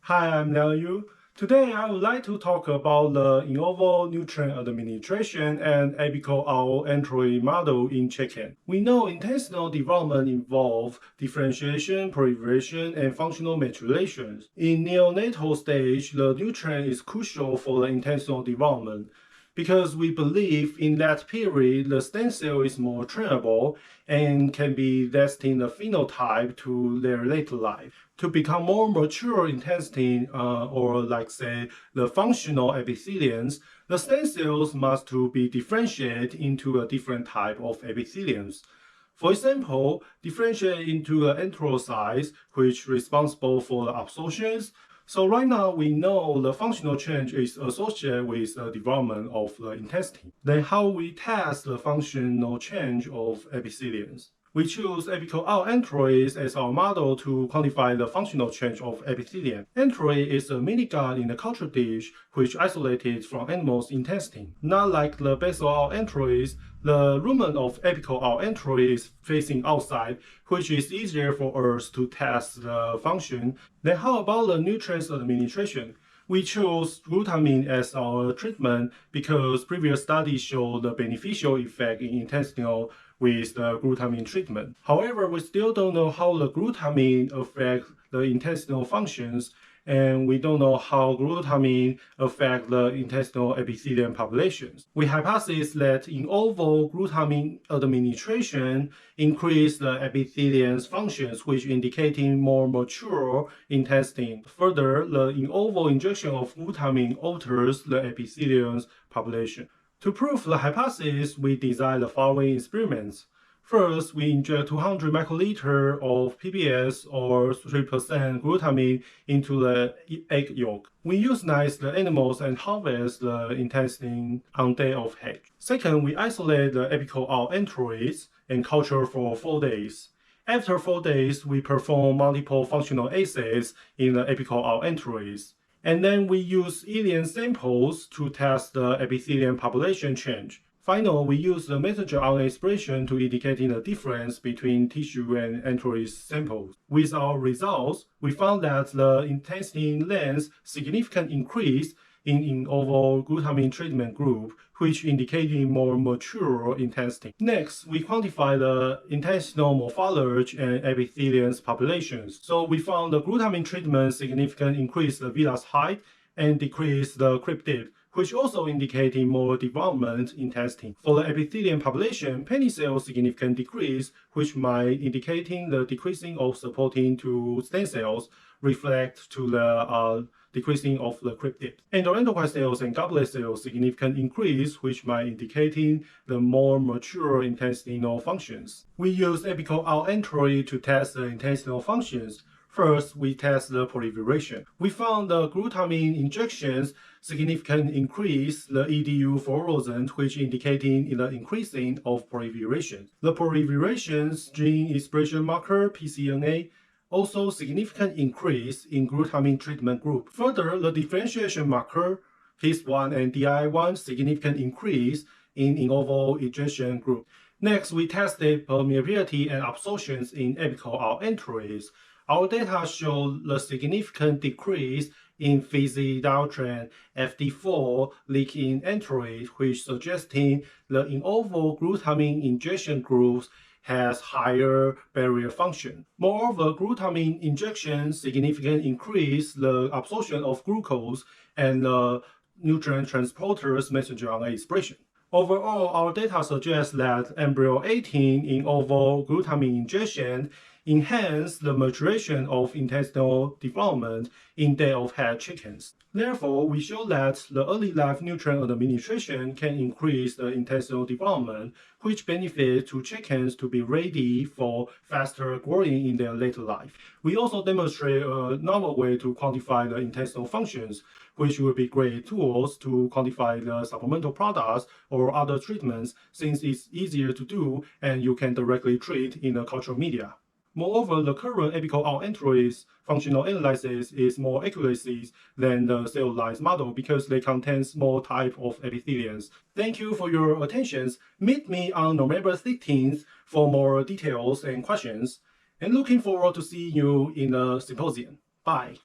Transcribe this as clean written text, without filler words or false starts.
Hi, I'm Liu. Today, I would like to talk about the In-ovo nutrient administration and apical owl enteroid model in chicken. We know intestinal development involves differentiation, proliferation, and functional maturation. In neonatal stage, the nutrient is crucial for the intestinal development, because we believe in that period the stem cell is more trainable and can be destined the phenotype to their later life. To become more mature intestine or like say the functional epitheliums, the stem cells must to be differentiated into a different type of epitheliums. For example, differentiate into the enteroids, which is responsible for the absorptions. So right now we know the functional change is associated with the development of the intestine. Then how we test the functional change of epitheliums? We choose apical owl enteroids as our model to quantify the functional change of epithelium. Enteroid is a mini gut in the culture dish which isolated from animals' intestine. Not like the basal owl enteroids, the lumen of apical owl enteroid is facing outside, which is easier for us to test the function. Then how about the nutrients administration? We chose glutamine as our treatment because previous studies show the beneficial effect in intestinal with the glutamine treatment. However, we still don't know how the glutamine affects the intestinal functions, and we don't know how glutamine affects the intestinal epithelium populations. We hypothesize that In-ovo glutamine administration increase the epithelium's functions, which indicating more mature intestine. Further, the In-ovo injection of glutamine alters the epithelium's population. To prove the hypothesis, we designed the following experiments. First, we inject 200 microliter of PBS or 3% glutamine into the egg yolk. We euthanize the animals and harvest the intestine on day of hatch. Second, we isolate the apical owl enteroids and culture for 4 days. After 4 days, we perform multiple functional assays in the apical owl enteroids. And then we use ileum samples to test the epithelium population change. Finally, we use the messenger RNA expression to indicate the difference between tissue and enteroid samples. With our results, we found that the intestine length significantly increased in In-ovo glutamine treatment group, which indicating more mature intestine. Next, we quantify the intestinal morphology and epithelium's populations. So we found the glutamine treatment significantly increased the villus height and decreased the cryptid, which also indicating more development intestine. For the epithelium population, penny cells significant decrease, which might indicating the decreasing of supporting to stem cells reflect to the decreasing of the cryptid. Enteroendocrine cells and goblet cells significant increase, which might indicating the more mature intestinal functions. We use apical owl enteroid to test the intestinal functions. First, we test the proliferation. We found the glutamine injections significantly increase the EDU fluorescence, which indicating the increasing of proliferation. The proliferation's gene expression marker, pCNA, also significant increase in glutamine treatment group. Further, the differentiation marker, HIS1 and DI1, significant increase in In-ovo injection group. Next, we tested permeability and absorptions in apical owl enteroids. Our data show the significant decrease in FITC-dextran FD4 leak in enteroid, which suggesting the In-ovo glutamine injection groups has higher barrier function. Moreover, glutamine injection significantly increase the absorption of glucose and the nutrient transporters messenger RNA expression. Overall, our data suggests that embryo 18 In-ovo glutamine injection enhance the maturation of intestinal development in day-of-hatch chickens. Therefore, we show that the early life nutrient administration can increase the intestinal development, which benefits to chickens to be ready for faster growing in their later life. We also demonstrate a novel way to quantify the intestinal functions, which will be great tools to quantify the supplemental products or other treatments, since it's easier to do and you can directly treat in the cultural media. Moreover, the current apical owl enteroids functional analysis is more accurate than the cell-lines model because they contain more type of epitheliums. Thank you for your attention. Meet me on November 16th for more details and questions, and looking forward to seeing you in the symposium. Bye.